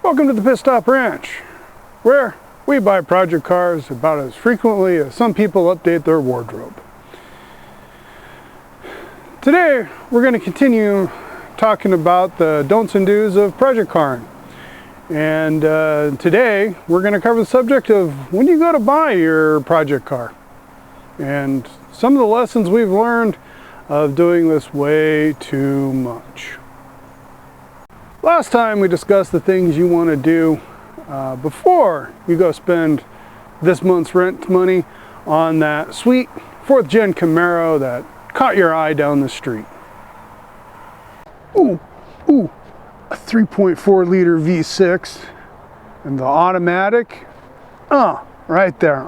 Welcome to the Pit Stop Ranch, where we buy project cars about as frequently as some people update their wardrobe. Today, we're going to continue talking about the don'ts and do's of project caring. And today, we're going to cover the subject of when you go to buy your project car. And some of the lessons we've learned of doing this way too much. Last time we discussed the things you want to do before you go spend this month's rent money on that sweet 4th gen Camaro that caught your eye down the street. Ooh, a 3.4 liter V6 and the automatic, right there,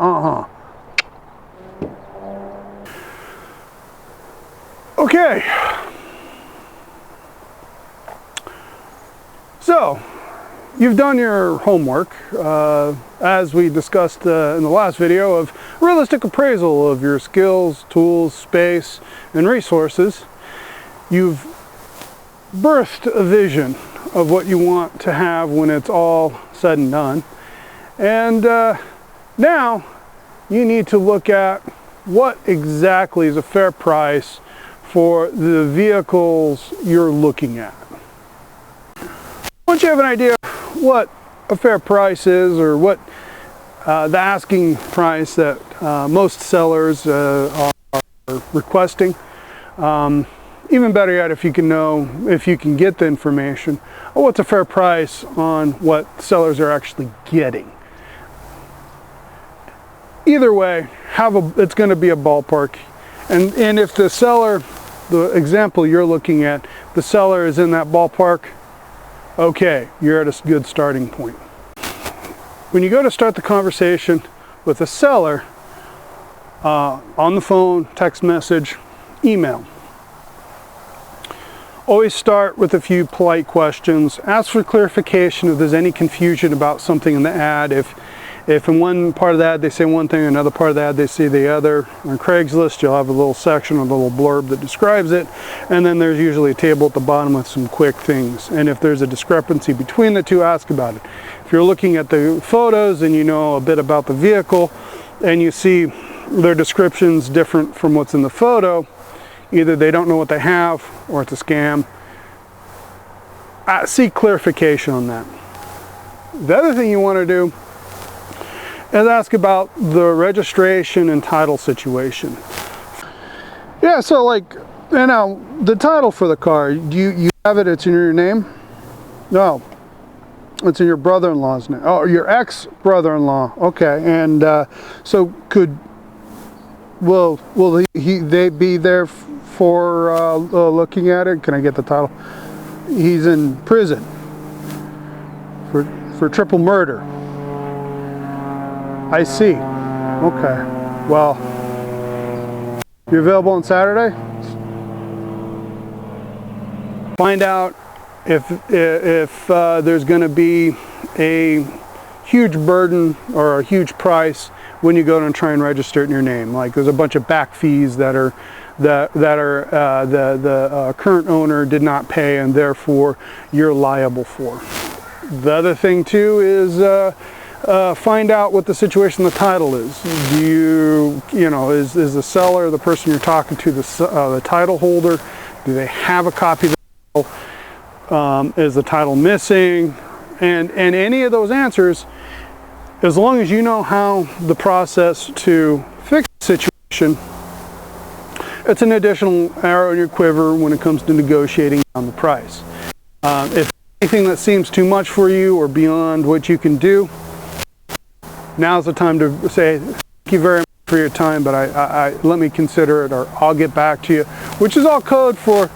Okay. So, you've done your homework, as we discussed in the last video, of realistic appraisal of your skills, tools, space, and resources. You've birthed a vision of what you want to have when it's all said and done. And now you need to look at what exactly is a fair price for the vehicles you're looking at. Once you have an idea what a fair price is, or what the asking price that most sellers are requesting, even better yet, if you can get the information, what's a fair price on what sellers are actually getting. Either way, it's going to be a ballpark, and if the seller, the example you're looking at, the seller is in that ballpark, okay, you're at a good starting point. When you go to start the conversation with a seller, on the phone, text message, email, always start with a few polite questions. Ask for clarification if there's any confusion about something in the ad. If in one part of the ad they say one thing, another part of the ad they say the other. On Craigslist, you'll have a little section, a little blurb that describes it, and then there's usually a table at the bottom with some quick things. And if there's a discrepancy between the two, ask about it. If you're looking at the photos and you know a bit about the vehicle, and you see their descriptions different from what's in the photo, either they don't know what they have or it's a scam. Seek clarification on that. The other thing you want to do is ask about the registration and title situation. Yeah, so like, the title for the car, do you have it? It's in your name? No, it's in your brother-in-law's name. Oh, your ex-brother-in-law. Okay, and so will they be there for looking at it? Can I get the title? He's in prison for triple murder. I see. Okay. Well, you're available on Saturday? Find out if there's going to be a huge burden or a huge price when you go and try and register it in your name. Like there's a bunch of back fees that the current owner did not pay, and therefore you're liable for. The other thing too is find out what the situation the title is. Is the seller, the person you're talking to, the title holder? Do they have a copy of the title? Is the title missing? And any of those answers, as long as you know how the process to fix the situation, it's an additional arrow in your quiver when it comes to negotiating on the price. If anything that seems too much for you or beyond what you can do, now's the time to say, thank you very much for your time, but I let me consider it, or I'll get back to you, which is all code for,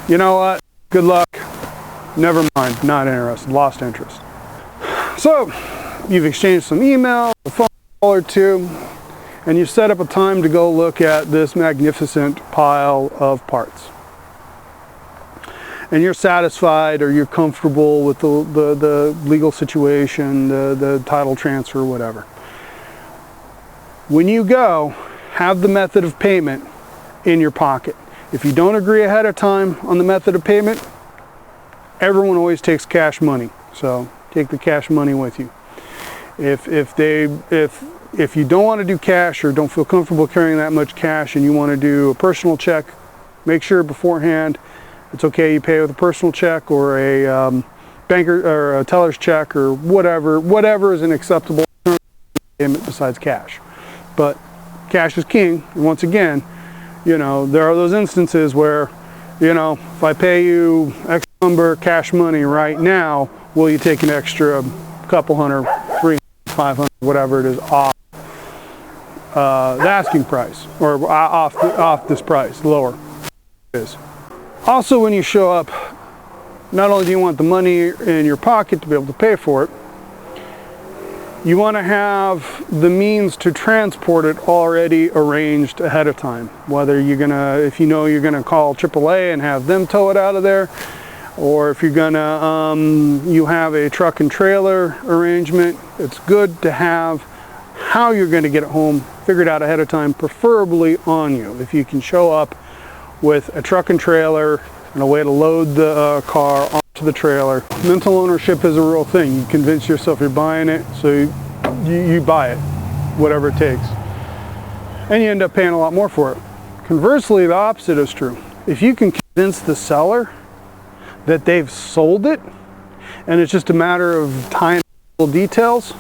you know what, good luck, never mind, not interested, lost interest. So, you've exchanged some email, a phone call or two, and you've set up a time to go look at this magnificent pile of parts. And you're satisfied, or you're comfortable with the legal situation, the title transfer, whatever. When you go, have the method of payment in your pocket. If you don't agree ahead of time on the method of payment, everyone always takes cash money. So take the cash money with you. If you don't want to do cash or don't feel comfortable carrying that much cash and you want to do a personal check, make sure beforehand it's okay you pay with a personal check or a banker or a teller's check or whatever is an acceptable payment besides cash. But cash is king. And once again, you know, there are those instances where, you know, if I pay you X number cash money right now, will you take an extra couple hundred, 300, 500, whatever it is off the asking price, or off this price, lower it is. Also, when you show up, not only do you want the money in your pocket to be able to pay for it, you want to have the means to transport it already arranged ahead of time. Whether you're gonna, if you know you're gonna call AAA and have them tow it out of there, or if you're gonna, you have a truck and trailer arrangement, it's good to have how you're gonna get it home figured out ahead of time, preferably on you. If you can show up with a truck and trailer and a way to load the car onto the trailer. Mental ownership is a real thing. You convince yourself you're buying it, so you buy it, whatever it takes. And you end up paying a lot more for it. Conversely, the opposite is true. If you can convince the seller that they've sold it, and it's just a matter of tying little details,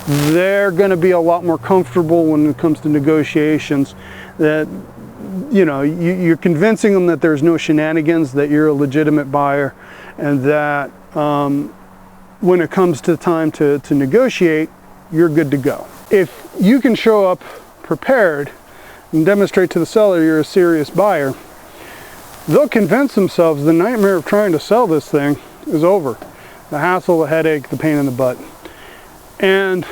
they're going to be a lot more comfortable when it comes to negotiations. That, you know, you're convincing them that there's no shenanigans, that you're a legitimate buyer, and that when it comes to time to negotiate, you're good to go. If you can show up prepared and demonstrate to the seller you're a serious buyer, they'll convince themselves the nightmare of trying to sell this thing is over. The hassle, the headache, the pain in the butt. And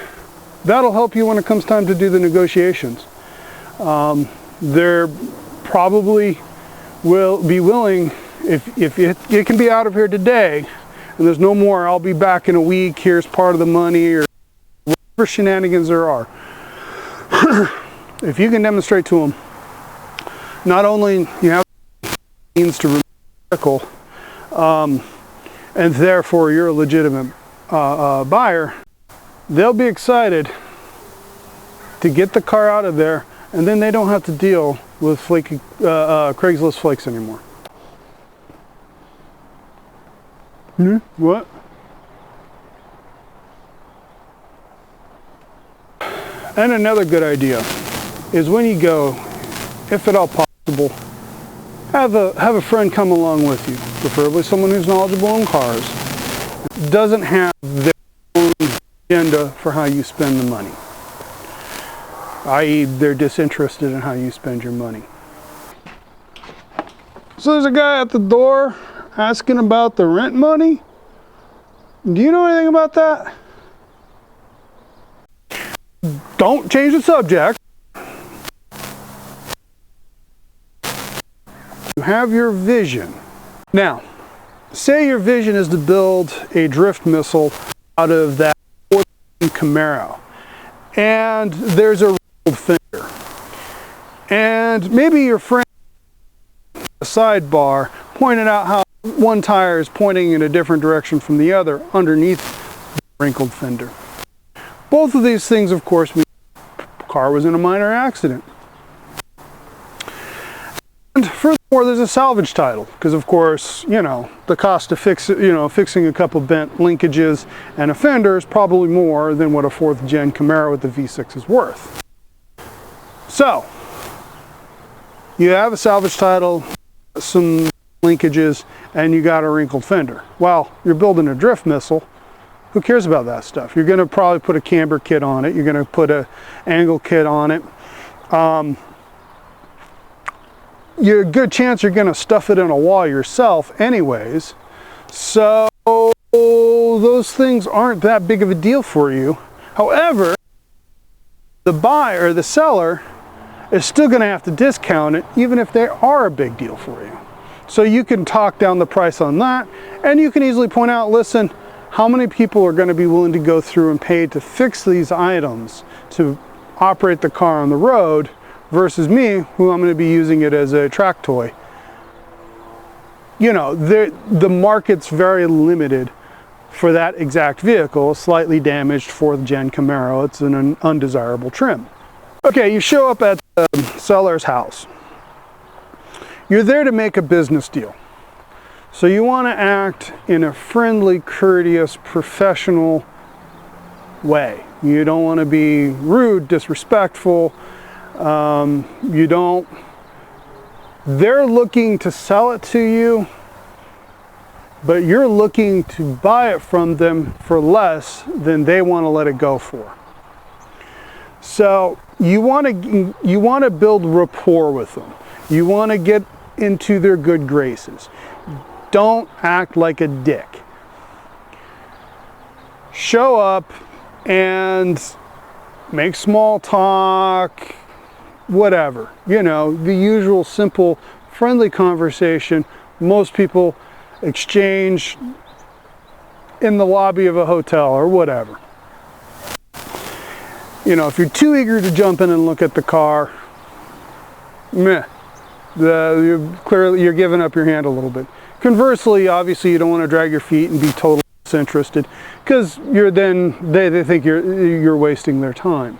that'll help you when it comes time to do the negotiations. They're probably will be willing, if it can be out of here today and there's no more, I'll be back in a week, here's part of the money, or whatever shenanigans there are. If you can demonstrate to them, not only you have means to remove the vehicle, and therefore you're a legitimate buyer, they'll be excited to get the car out of there, and then they don't have to deal with flaky Craigslist flakes anymore. What? And another good idea is when you go, if at all possible, have a friend come along with you, preferably someone who's knowledgeable in cars, doesn't have their own agenda for how you spend the money, i.e. they're disinterested in how you spend your money. So there's a guy at the door asking about the rent money. Do you know anything about that? Don't change the subject. You have your vision. Now, say your vision is to build a drift missile out of that Ford Camaro, and there's a wrinkled fender, and maybe your friend a sidebar pointed out how one tire is pointing in a different direction from the other underneath the wrinkled fender. Both of these things, of course, mean the car was in a minor accident. And furthermore, there's a salvage title, because of course, you know, the cost of fixing a couple bent linkages and a fender is probably more than what a 4th gen Camaro with the V6 is worth. So, you have a salvage title, some linkages, and you got a wrinkled fender. Well, you're building a drift missile. Who cares about that stuff? You're going to probably put a camber kit on it. You're going to put a angle kit on it. You're a good chance you're going to stuff it in a wall yourself anyways. So those things aren't that big of a deal for you. However, the buyer, the seller, is still going to have to discount it even if they are a big deal for you. So you can talk down the price on that, and you can easily point out, listen, how many people are going to be willing to go through and pay to fix these items to operate the car on the road versus me, who I'm going to be using it as a track toy. You know, the market's very limited for that exact vehicle, slightly damaged 4th gen Camaro. It's an undesirable trim. Okay, you show up at the seller's house. You're there to make a business deal. So you want to act in a friendly, courteous, professional way. You don't want to be rude, disrespectful. They're looking to sell it to you, but you're looking to buy it from them for less than they want to let it go for. So you want to build rapport with them. You want to get into their good graces. Don't act like a dick. Show up and make small talk, whatever. You know, the usual simple, friendly conversation most people exchange in the lobby of a hotel or whatever. You know, if you're too eager to jump in and look at the car, meh. You're giving up your hand a little bit. Conversely, obviously, you don't want to drag your feet and be totally disinterested, because they think you're wasting their time.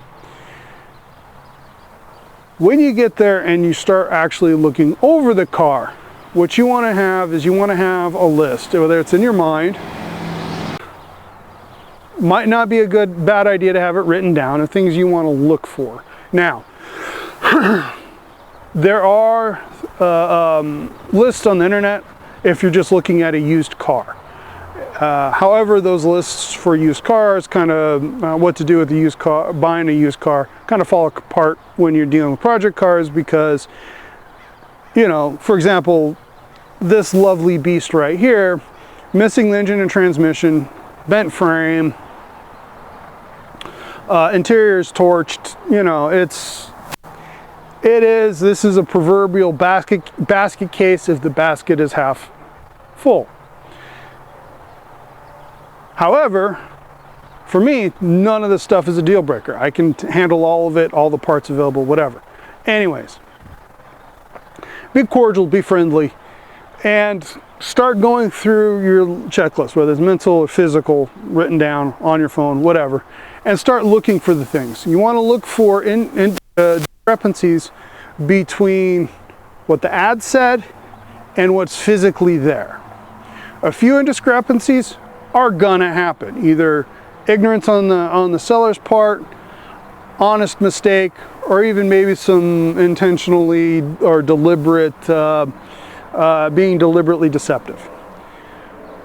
When you get there and you start actually looking over the car, what you want to have is a list, whether it's in your mind. Might not be a bad idea to have it written down of things you want to look for. Now, there are lists on the internet if you're just looking at a used car. However, those lists for used cars, kind of what to do with the used car, buying a used car, kind of fall apart when you're dealing with project cars, because, you know, for example, this lovely beast right here, missing the engine and transmission, bent frame, interior's torched, you know, this is a proverbial basket case if the basket is half full. However, for me, none of this stuff is a deal breaker. I can handle all of it, all the parts available, whatever. Anyways, be cordial, be friendly, and start going through your checklist, whether it's mental or physical, written down on your phone, whatever, and start looking for the things. You want to look for discrepancies between what the ad said and what's physically there. A few indiscrepancies are gonna happen, either ignorance on the seller's part, honest mistake, or even maybe some intentionally or deliberate being deliberately deceptive.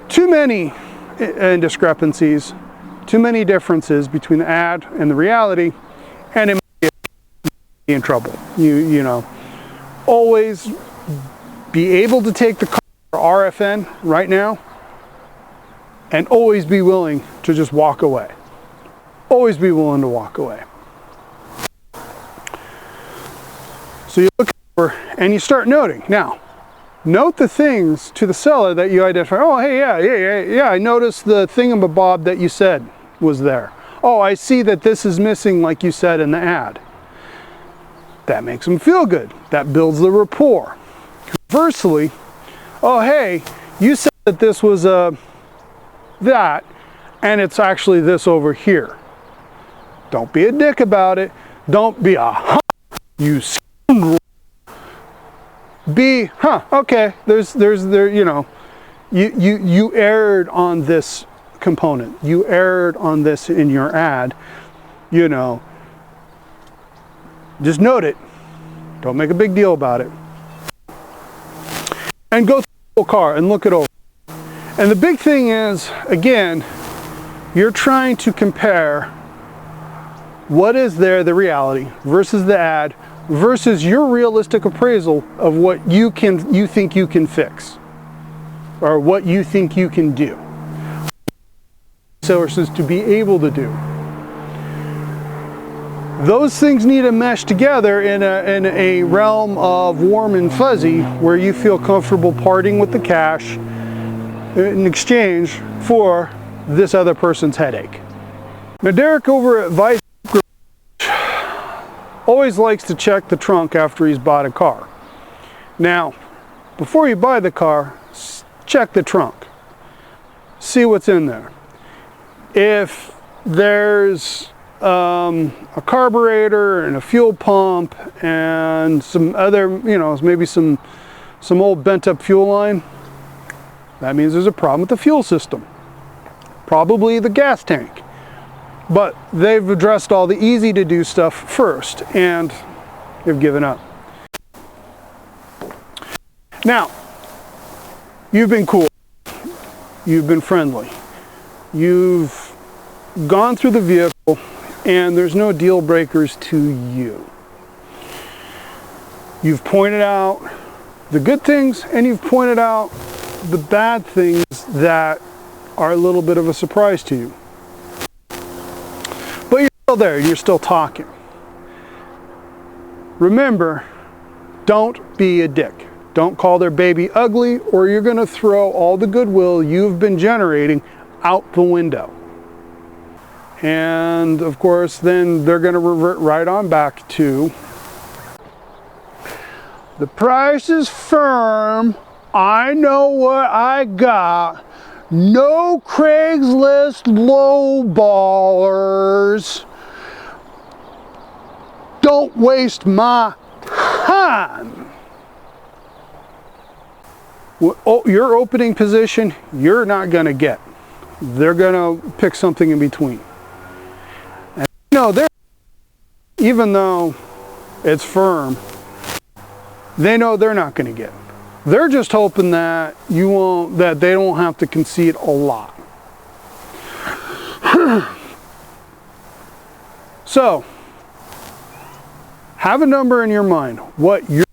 Too many indiscrepancies, too many differences between the ad and the reality, and it might be in trouble. You know, always be able to take the car RFN right now, and always be willing to just walk away. Always be willing to walk away. So you look over and you start noting. Now, note the things to the seller that you identify. Oh, hey, yeah, I noticed the thingamabob that you said was there. Oh, I see that this is missing like you said in the ad. That makes them feel good. That builds the rapport. Conversely, oh, hey, you said that this was that, and it's actually this over here. Don't be a dick about it. Don't be a you scoundrel. Be okay. There. You know, you erred on this component. You erred on this in your ad. You know, just note it. Don't make a big deal about it. And go through the whole car and look it over. And the big thing is, again, you're trying to compare what is there, the reality, versus the ad, versus your realistic appraisal of what you think you can fix, or what you think you can do. Sources to be able to do. Those things need to mesh together in a realm of warm and fuzzy, where you feel comfortable parting with the cash in exchange for this other person's headache. Now, Derek over at Vice always likes to check the trunk after he's bought a car. Now, before you buy the car, check the trunk. See what's in there. If there's a carburetor and a fuel pump and some other, maybe some old bent up fuel line, that means there's a problem with the fuel system. Probably the gas tank. But they've addressed all the easy to do stuff first and they've given up. Now, you've been cool. You've been friendly. You've gone through the vehicle and there's no deal breakers to you. You've pointed out the good things and you've pointed out the bad things that are a little bit of a surprise to you. But you're still there, you're still talking. Remember, don't be a dick. Don't call their baby ugly or you're going to throw all the goodwill you've been generating out the window. And of course, then they're going to revert right on back to the price is firm. I know what I got. No Craigslist lowballers. Don't waste my time. Your opening position, you're not going to get. They're going to pick something in between. And even though it's firm, they know they're not going to get. They're just hoping that that they don't have to concede a lot. So, have a number in your mind, what you're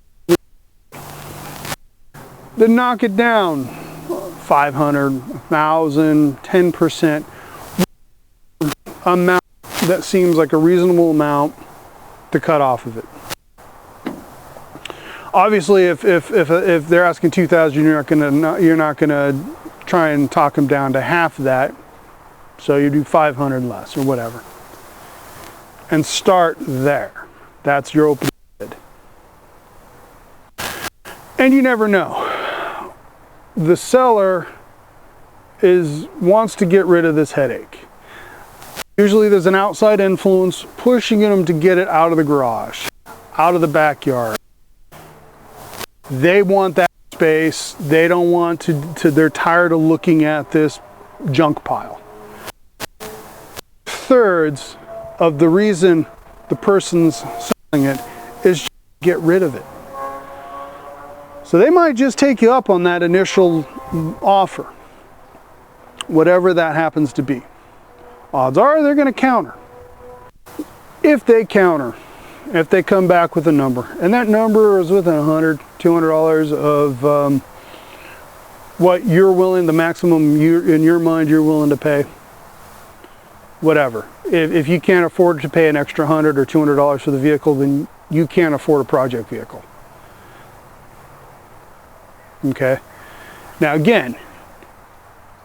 then knock it down 500, 1,000, 10% amount that seems like a reasonable amount to cut off of it. Obviously, if they're asking 2,000, you're not gonna try and talk them down to half of that. So you do 500 less or whatever, and start there. That's your opening bid. And you never know. The seller wants to get rid of this headache. Usually there's an outside influence pushing them to get it out of the garage, out of the backyard. They want that space. They don't want to they're tired of looking at this junk pile. 2/3 of the reason the person's selling it is to get rid of it. So they might just take you up on that initial offer, whatever that happens to be. Odds are they're going to counter. If they counter, if they come back with a number, and that number is within $100, $200 of what you're willing, the maximum in your mind you're willing to pay, whatever. If you can't afford to pay an extra $100 or $200 for the vehicle, then you can't afford a project vehicle. Okay. Now again,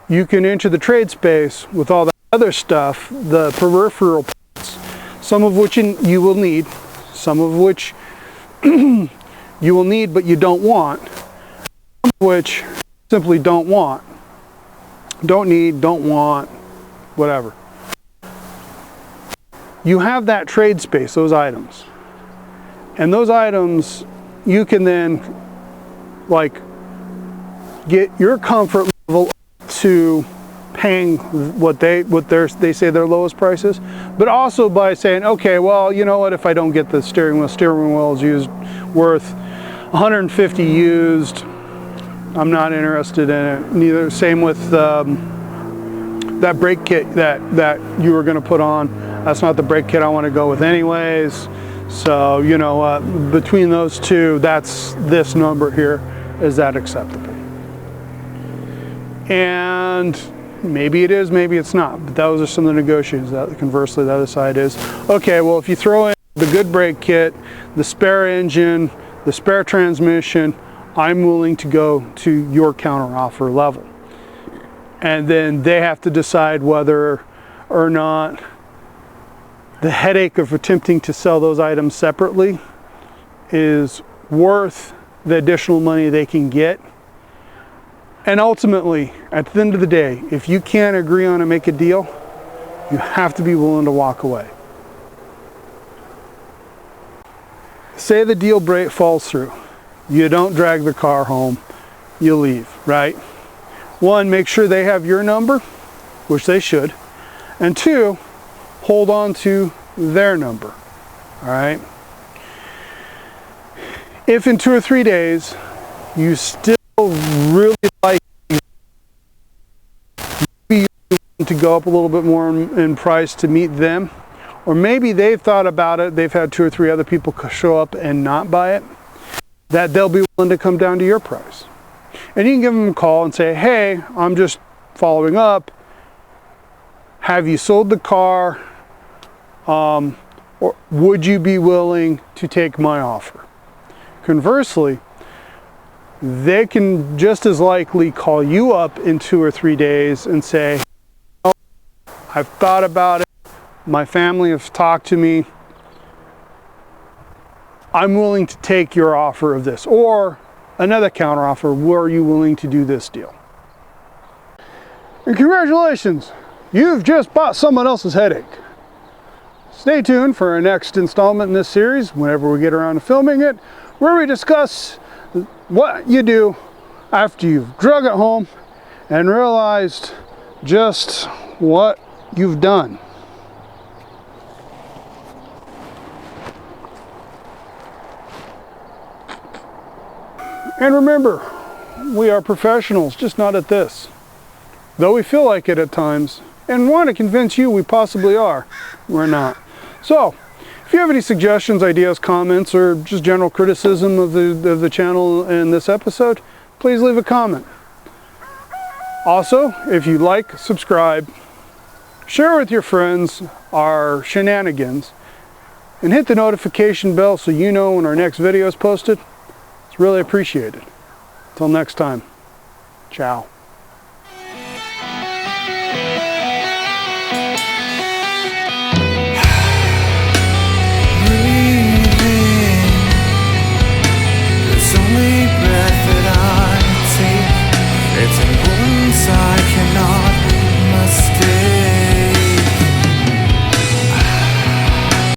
you can enter the trade space with all the other stuff, the peripheral parts, some of which you will need, some of which you will need but you don't want, some of which simply don't want, don't need, don't want, whatever. You have that trade space, those items. And those items you can then get your comfort level to paying what they say their lowest price is, but also by saying, okay, well, you know what, if I don't get the steering wheel is used worth 150 used, I'm not interested in it. Neither. Same with that brake kit that you were going to put on. That's not the brake kit I want to go with anyways. So you know what, between those two, that's this number here. Is that acceptable? And maybe it is, maybe it's not, but those are some of the negotiations. Conversely, the other side is, okay, well, if you throw in the good brake kit, the spare engine, the spare transmission, I'm willing to go to your counter offer level. And then they have to decide whether or not the headache of attempting to sell those items separately is worth the additional money they can get. And ultimately, at the end of the day, if you can't agree on and make a deal, You have to be willing to walk away. Say the deal falls through. You don't drag the car home. You leave, right? One, make sure they have your number, which they should. And two, hold on to their number, all right? If in 2 or 3 days you still really like, maybe you want to go up a little bit more in price to meet them, or maybe they've thought about it, they've had 2 or 3 other people show up and not buy it, that they'll be willing to come down to your price. And you can give them a call and say, hey, I'm just following up. Have you sold the car? Or would you be willing to take my offer? Conversely, they can just as likely call you up in 2 or 3 days and say, oh, I've thought about it. My family have talked to me. I'm willing to take your offer of this. Or another counteroffer, were you willing to do this deal? And congratulations, you've just bought someone else's headache. Stay tuned for our next installment in this series, whenever we get around to filming it, where we discuss what you do after you've drug it home and realized just what you've done. And remember, we are professionals, just not at this. Though we feel like it at times, and want to convince you we possibly are, we're not. So, if you have any suggestions, ideas, comments, or just general criticism of the channel and this episode, please leave a comment. Also, if you like, subscribe, share with your friends our shenanigans, and hit the notification bell so you know when our next video is posted. It's really appreciated. Until next time, ciao.